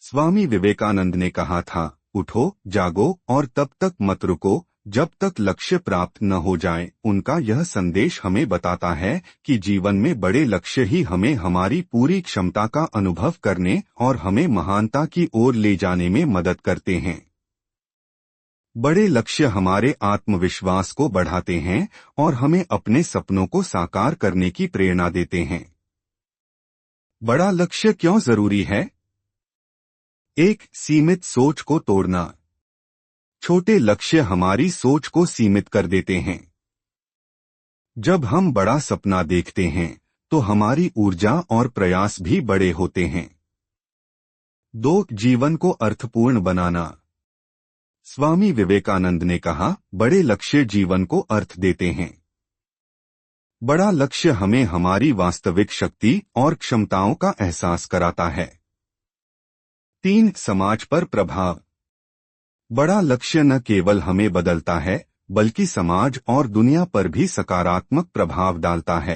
स्वामी विवेकानंद ने कहा था, उठो, जागो और तब तक मत रुको जब तक लक्ष्य प्राप्त न हो जाए। उनका यह संदेश हमें बताता है कि जीवन में बड़े लक्ष्य ही हमें हमारी पूरी क्षमता का अनुभव करने और हमें महानता की ओर ले जाने में मदद करते हैं। बड़े लक्ष्य हमारे आत्मविश्वास को बढ़ाते हैं और हमें अपने सपनों को साकार करने की प्रेरणा देते हैं। बड़ा लक्ष्य क्यों जरूरी है? एक, सीमित सोच को तोड़ना। छोटे लक्ष्य हमारी सोच को सीमित कर देते हैं। जब हम बड़ा सपना देखते हैं तो हमारी ऊर्जा और प्रयास भी बड़े होते हैं। 2, जीवन को अर्थपूर्ण बनाना। स्वामी विवेकानंद ने कहा, बड़े लक्ष्य जीवन को अर्थ देते हैं। बड़ा लक्ष्य हमें हमारी वास्तविक शक्ति और क्षमताओं का एहसास कराता है। 3, समाज पर प्रभाव। बड़ा लक्ष्य न केवल हमें बदलता है बल्कि समाज और दुनिया पर भी सकारात्मक प्रभाव डालता है।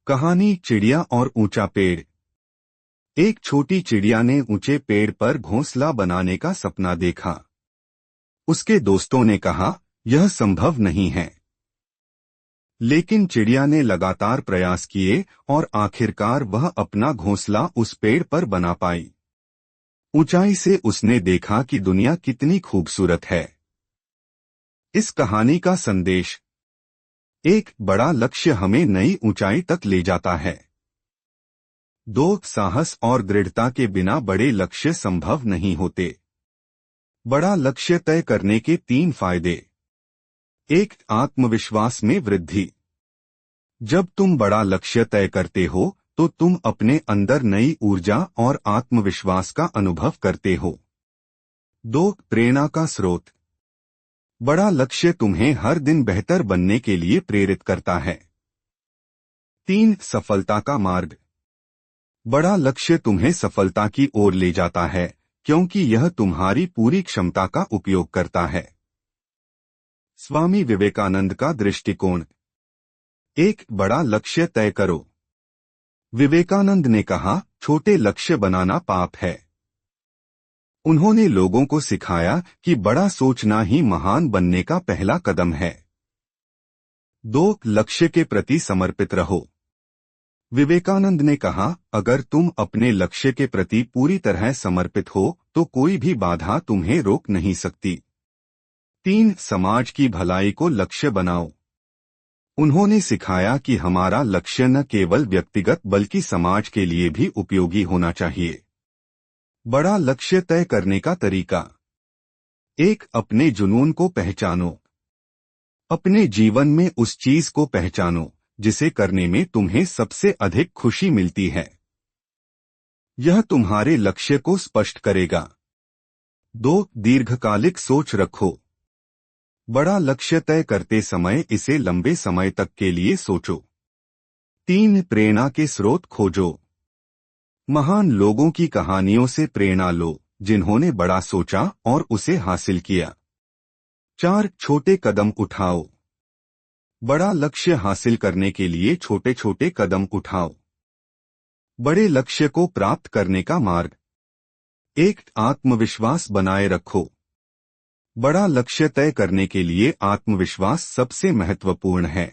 कहानी, चिड़िया और ऊंचा पेड़। एक छोटी चिड़िया ने ऊंचे पेड़ पर घोंसला बनाने का सपना देखा। उसके दोस्तों ने कहा, यह संभव नहीं है। लेकिन चिड़िया ने लगातार प्रयास किए और आखिरकार वह अपना घोंसला उस पेड़ पर बना पाई। ऊंचाई से उसने देखा कि दुनिया कितनी खूबसूरत है। इस कहानी का संदेश: 1, बड़ा लक्ष्य हमें नई ऊंचाई तक ले जाता है। 2, साहस और दृढ़ता के बिना बड़े लक्ष्य संभव नहीं होते। बड़ा लक्ष्य तय करने के 3 फायदे। 1, आत्मविश्वास में वृद्धि। जब तुम बड़ा लक्ष्य तय करते हो तो तुम अपने अंदर नई ऊर्जा और आत्मविश्वास का अनुभव करते हो। 2, प्रेरणा का स्रोत। बड़ा लक्ष्य तुम्हें हर दिन बेहतर बनने के लिए प्रेरित करता है। 3, सफलता का मार्ग। बड़ा लक्ष्य तुम्हें सफलता की ओर ले जाता है क्योंकि यह तुम्हारी पूरी क्षमता का उपयोग करता है। स्वामी विवेकानंद का दृष्टिकोण। 1, बड़ा लक्ष्य तय करो। विवेकानंद ने कहा, छोटे लक्ष्य बनाना पाप है। उन्होंने लोगों को सिखाया कि बड़ा सोचना ही महान बनने का पहला कदम है। 2, लक्ष्य के प्रति समर्पित रहो। विवेकानंद ने कहा, अगर तुम अपने लक्ष्य के प्रति पूरी तरह समर्पित हो तो कोई भी बाधा तुम्हें रोक नहीं सकती। 3, समाज की भलाई को लक्ष्य बनाओ। उन्होंने सिखाया कि हमारा लक्ष्य न केवल व्यक्तिगत बल्कि समाज के लिए भी उपयोगी होना चाहिए। बड़ा लक्ष्य तय करने का तरीका। 1, अपने जुनून को पहचानो। अपने जीवन में उस चीज को पहचानो जिसे करने में तुम्हें सबसे अधिक खुशी मिलती है। यह तुम्हारे लक्ष्य को स्पष्ट करेगा। 2, दीर्घकालिक सोच रखो। बड़ा लक्ष्य तय करते समय इसे लंबे समय तक के लिए सोचो। 3, प्रेरणा के स्रोत खोजो। महान लोगों की कहानियों से प्रेरणा लो जिन्होंने बड़ा सोचा और उसे हासिल किया। 4, छोटे कदम उठाओ। बड़ा लक्ष्य हासिल करने के लिए छोटे छोटे कदम उठाओ। बड़े लक्ष्य को प्राप्त करने का मार्ग। 1, आत्मविश्वास बनाए रखो। बड़ा लक्ष्य तय करने के लिए आत्मविश्वास सबसे महत्वपूर्ण है।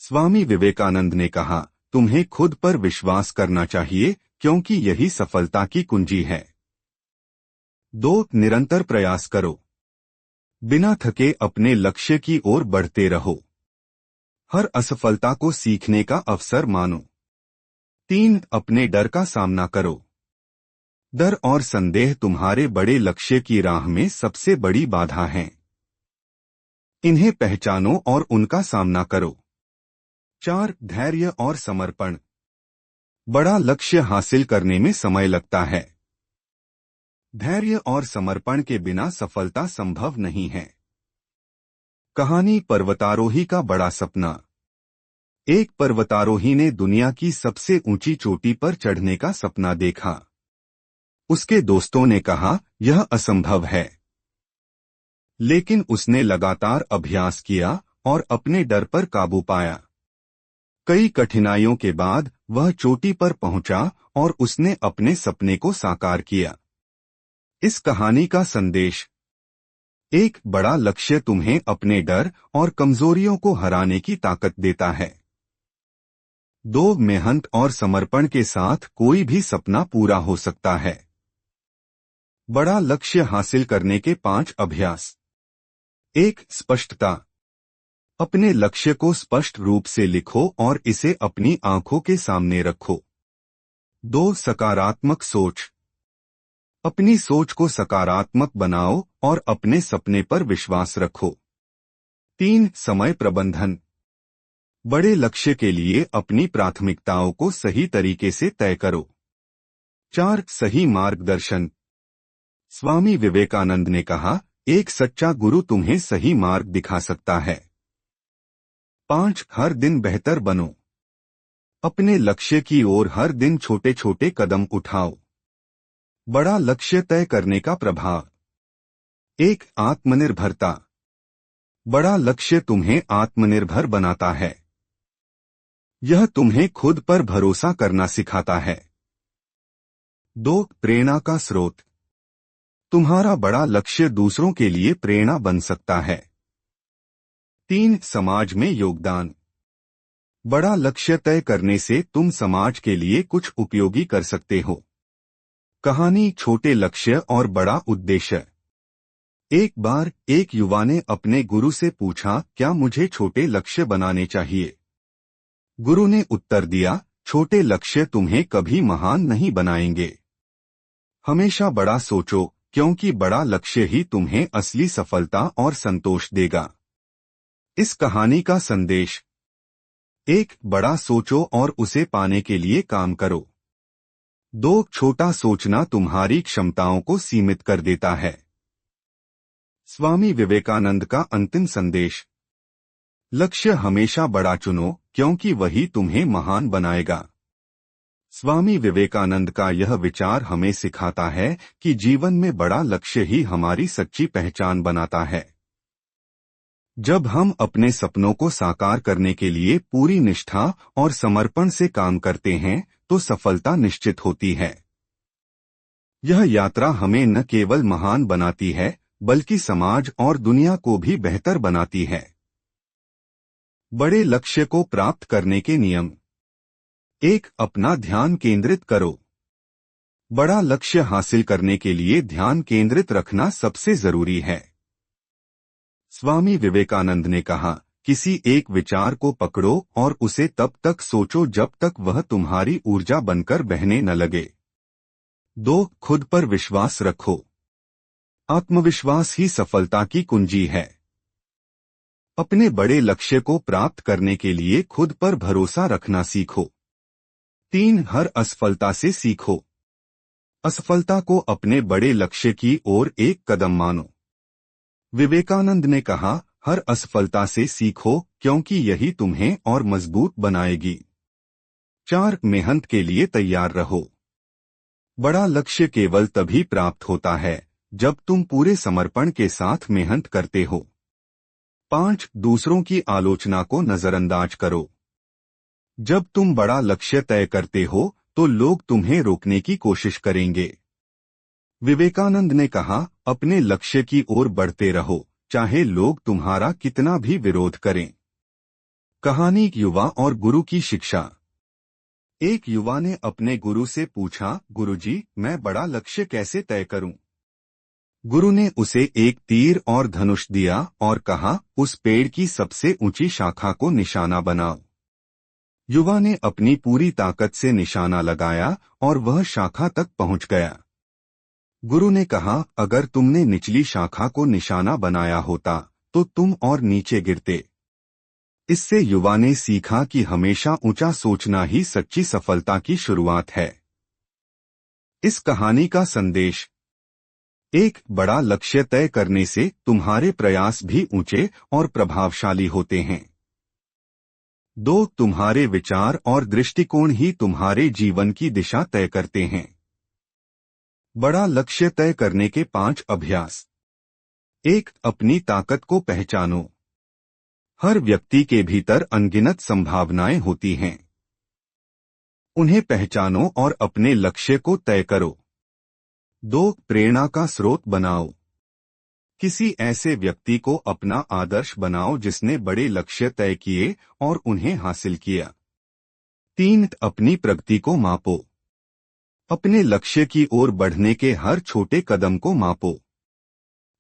स्वामी विवेकानंद ने कहा, तुम्हें खुद पर विश्वास करना चाहिए क्योंकि यही सफलता की कुंजी है। 2, निरंतर प्रयास करो। बिना थके अपने लक्ष्य की ओर बढ़ते रहो। हर असफलता को सीखने का अवसर मानो। 3, अपने डर का सामना करो। डर और संदेह तुम्हारे बड़े लक्ष्य की राह में सबसे बड़ी बाधा हैं। इन्हें पहचानो और उनका सामना करो। 4, धैर्य और समर्पण। बड़ा लक्ष्य हासिल करने में समय लगता है। धैर्य और समर्पण के बिना सफलता संभव नहीं है। कहानी, पर्वतारोही का बड़ा सपना। एक पर्वतारोही ने दुनिया की सबसे ऊंची चोटी पर चढ़ने का सपना देखा। उसके दोस्तों ने कहा, यह असंभव है। लेकिन उसने लगातार अभ्यास किया और अपने डर पर काबू पाया। कई कठिनाइयों के बाद वह चोटी पर पहुंचा और उसने अपने सपने को साकार किया। इस कहानी का संदेश: एक बड़ा लक्ष्य तुम्हें अपने डर और कमजोरियों को हराने की ताकत देता है। दो, मेहनत और समर्पण के साथ कोई भी सपना पूरा हो सकता है। बड़ा लक्ष्य हासिल करने के 5 अभ्यास। 1. स्पष्टता। अपने लक्ष्य को स्पष्ट रूप से लिखो और इसे अपनी आंखों के सामने रखो। 2. सकारात्मक सोच। अपनी सोच को सकारात्मक बनाओ और अपने सपने पर विश्वास रखो। 3. समय प्रबंधन। बड़े लक्ष्य के लिए अपनी प्राथमिकताओं को सही तरीके से तय करो। 4. सही मार्गदर्शन। स्वामी विवेकानंद ने कहा, एक सच्चा गुरु तुम्हें सही मार्ग दिखा सकता है। 5. हर दिन बेहतर बनो। अपने लक्ष्य की ओर हर दिन छोटे छोटे कदम उठाओ। बड़ा लक्ष्य तय करने का प्रभाव। 1. आत्मनिर्भरता। बड़ा लक्ष्य तुम्हें आत्मनिर्भर बनाता है। यह तुम्हें खुद पर भरोसा करना सिखाता है। 2. प्रेरणा का स्रोत। तुम्हारा बड़ा लक्ष्य दूसरों के लिए प्रेरणा बन सकता है। 3. समाज में योगदान। बड़ा लक्ष्य तय करने से तुम समाज के लिए कुछ उपयोगी कर सकते हो। कहानी: छोटे लक्ष्य और बड़ा उद्देश्य। एक बार एक युवा ने अपने गुरु से पूछा, क्या मुझे छोटे लक्ष्य बनाने चाहिए? गुरु ने उत्तर दिया, छोटे लक्ष्य तुम्हें कभी महान नहीं बनाएंगे। हमेशा बड़ा सोचो, क्योंकि बड़ा लक्ष्य ही तुम्हें असली सफलता और संतोष देगा। इस कहानी का संदेश: 1. बड़ा सोचो और उसे पाने के लिए काम करो। 2. छोटा सोचना तुम्हारी क्षमताओं को सीमित कर देता है। स्वामी विवेकानंद का अंतिम संदेश: लक्ष्य हमेशा बड़ा चुनो, क्योंकि वही तुम्हें महान बनाएगा। स्वामी विवेकानंद का यह विचार हमें सिखाता है कि जीवन में बड़ा लक्ष्य ही हमारी सच्ची पहचान बनाता है। जब हम अपने सपनों को साकार करने के लिए पूरी निष्ठा और समर्पण से काम करते हैं, तो सफलता निश्चित होती है। यह यात्रा हमें न केवल महान बनाती है, बल्कि समाज और दुनिया को भी बेहतर बनाती है। बड़े लक्ष्य को प्राप्त करने के नियम। 1. अपना ध्यान केंद्रित करो। बड़ा लक्ष्य हासिल करने के लिए ध्यान केंद्रित रखना सबसे जरूरी है। स्वामी विवेकानंद ने कहा, किसी एक विचार को पकड़ो और उसे तब तक सोचो जब तक वह तुम्हारी ऊर्जा बनकर बहने न लगे। 2. खुद पर विश्वास रखो। आत्मविश्वास ही सफलता की कुंजी है। अपने बड़े लक्ष्य को प्राप्त करने के लिए खुद पर भरोसा रखना सीखो। 3. हर असफलता से सीखो। असफलता को अपने बड़े लक्ष्य की ओर एक कदम मानो। विवेकानंद ने कहा, हर असफलता से सीखो, क्योंकि यही तुम्हें और मजबूत बनाएगी। 4. मेहनत के लिए तैयार रहो। बड़ा लक्ष्य केवल तभी प्राप्त होता है जब तुम पूरे समर्पण के साथ मेहनत करते हो। 5. दूसरों की आलोचना को नजरअंदाज करो। जब तुम बड़ा लक्ष्य तय करते हो तो लोग तुम्हें रोकने की कोशिश करेंगे। विवेकानंद ने कहा, अपने लक्ष्य की ओर बढ़ते रहो, चाहे लोग तुम्हारा कितना भी विरोध करें। कहानी: युवा और गुरु की शिक्षा। एक युवा ने अपने गुरु से पूछा, गुरुजी, मैं बड़ा लक्ष्य कैसे तय करूं? गुरु ने उसे एक तीर और धनुष दिया और कहा, उस पेड़ की सबसे ऊंची शाखा को निशाना बनाओ। युवा ने अपनी पूरी ताकत से निशाना लगाया और वह शाखा तक पहुंच गया। गुरु ने कहा, अगर तुमने निचली शाखा को निशाना बनाया होता तो तुम और नीचे गिरते। इससे युवा ने सीखा कि हमेशा ऊंचा सोचना ही सच्ची सफलता की शुरुआत है। इस कहानी का संदेश: 1. बड़ा लक्ष्य तय करने से तुम्हारे प्रयास भी ऊंचे और प्रभावशाली होते हैं। 2. तुम्हारे विचार और दृष्टिकोण ही तुम्हारे जीवन की दिशा तय करते हैं। बड़ा लक्ष्य तय करने के 5 अभ्यास। 1. अपनी ताकत को पहचानो। हर व्यक्ति के भीतर अनगिनत संभावनाएं होती हैं। उन्हें पहचानो और अपने लक्ष्य को तय करो। 2. प्रेरणा का स्रोत बनाओ। किसी ऐसे व्यक्ति को अपना आदर्श बनाओ जिसने बड़े लक्ष्य तय किए और उन्हें हासिल किया। 3. अपनी प्रगति को मापो। अपने लक्ष्य की ओर बढ़ने के हर छोटे कदम को मापो।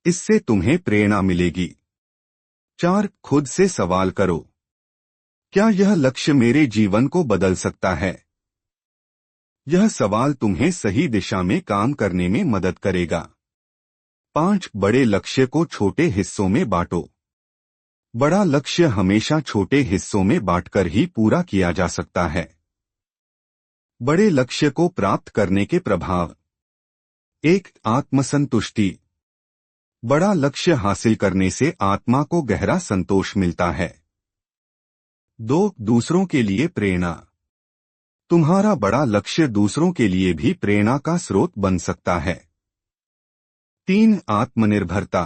इससे तुम्हें प्रेरणा मिलेगी। 4. खुद से सवाल करो, क्या यह लक्ष्य मेरे जीवन को बदल सकता है? यह सवाल तुम्हें सही दिशा में काम करने में मदद करेगा। 5. बड़े लक्ष्य को छोटे हिस्सों में बांटो। बड़ा लक्ष्य हमेशा छोटे हिस्सों में बांटकर ही पूरा किया जा सकता है। बड़े लक्ष्य को प्राप्त करने के प्रभाव। 1. आत्मसंतुष्टि। बड़ा लक्ष्य हासिल करने से आत्मा को गहरा संतोष मिलता है। 2. दूसरों के लिए प्रेरणा। तुम्हारा बड़ा लक्ष्य दूसरों के लिए भी प्रेरणा का स्रोत बन सकता है। 3. आत्मनिर्भरता।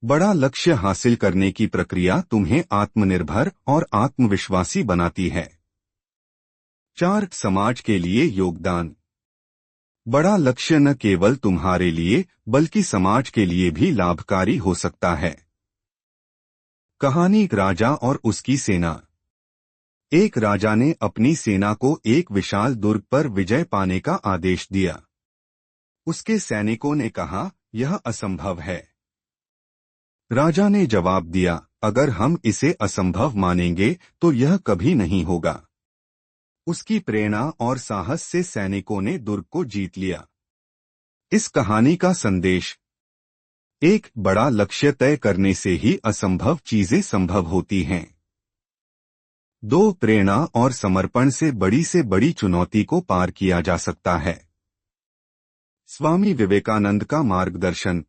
बड़ा लक्ष्य हासिल करने की प्रक्रिया तुम्हें आत्मनिर्भर और आत्मविश्वासी बनाती है। 4. समाज के लिए योगदान। बड़ा लक्ष्य न केवल तुम्हारे लिए बल्कि समाज के लिए भी लाभकारी हो सकता है। कहानी राजा और उसकी सेना। एक राजा ने अपनी सेना को एक विशाल दुर्ग पर विजय पाने का आदेश दिया। उसके सैनिकों ने कहा, यह असंभव है। राजा ने जवाब दिया, अगर हम इसे असंभव मानेंगे तो यह कभी नहीं होगा। उसकी प्रेरणा और साहस से सैनिकों ने दुर्ग को जीत लिया। इस कहानी का संदेश। 1. बड़ा लक्ष्य तय करने से ही असंभव चीजें संभव होती हैं। 2. प्रेरणा और समर्पण से बड़ी चुनौती को पार किया जा सकता है। स्वामी विवेकानंद का मार्गदर्शन।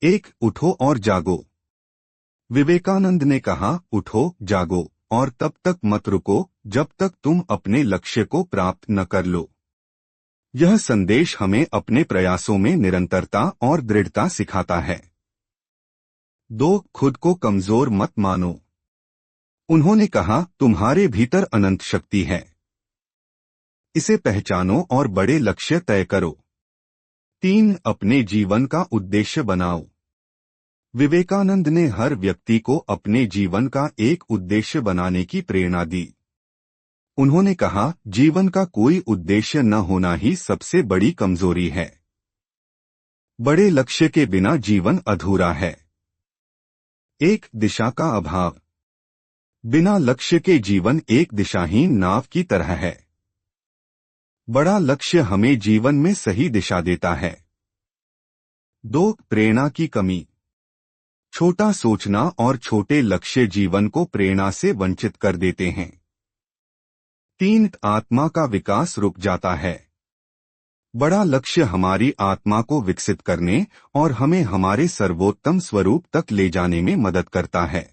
1. उठो और जागो। विवेकानंद ने कहा, उठो, जागो और तब तक मत रुको जब तक तुम अपने लक्ष्य को प्राप्त न कर लो। यह संदेश हमें अपने प्रयासों में निरंतरता और दृढ़ता सिखाता है। 2. खुद को कमजोर मत मानो। उन्होंने कहा, तुम्हारे भीतर अनंत शक्ति है। इसे पहचानो और बड़े लक्ष्य तय करो। 3. अपने जीवन का उद्देश्य बनाओ। विवेकानंद ने हर व्यक्ति को अपने जीवन का एक उद्देश्य बनाने की प्रेरणा दी। उन्होंने कहा, जीवन का कोई उद्देश्य न होना ही सबसे बड़ी कमजोरी है। बड़े लक्ष्य के बिना जीवन अधूरा है। 1. दिशा का अभाव। बिना लक्ष्य के जीवन एक दिशाहीन नाव की तरह है। बड़ा लक्ष्य हमें जीवन में सही दिशा देता है। 2. प्रेरणा की कमी। छोटा सोचना और छोटे लक्ष्य जीवन को प्रेरणा से वंचित कर देते हैं। 3. आत्मा का विकास रुक जाता है। बड़ा लक्ष्य हमारी आत्मा को विकसित करने और हमें हमारे सर्वोत्तम स्वरूप तक ले जाने में मदद करता है।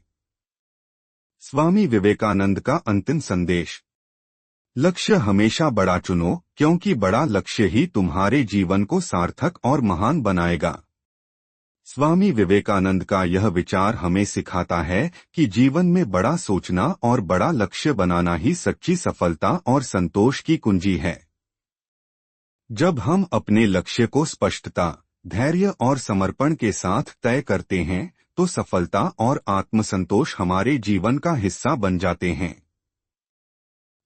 स्वामी विवेकानंद का अंतिम संदेश। लक्ष्य हमेशा बड़ा चुनो, क्योंकि बड़ा लक्ष्य ही तुम्हारे जीवन को सार्थक और महान बनाएगा। स्वामी विवेकानंद का यह विचार हमें सिखाता है कि जीवन में बड़ा सोचना और बड़ा लक्ष्य बनाना ही सच्ची सफलता और संतोष की कुंजी है। जब हम अपने लक्ष्य को स्पष्टता, धैर्य और समर्पण के साथ तय करते हैं तो सफलता और आत्मसंतोष हमारे जीवन का हिस्सा बन जाते हैं।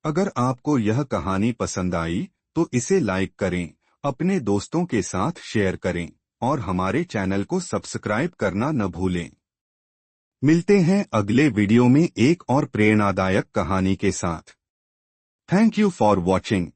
अगर आपको यह कहानी पसंद आई तो इसे लाइक करें, अपने दोस्तों के साथ शेयर करें और हमारे चैनल को सब्सक्राइब करना न भूलें। मिलते हैं अगले वीडियो में एक और प्रेरणादायक कहानी के साथ। Thank you for watching.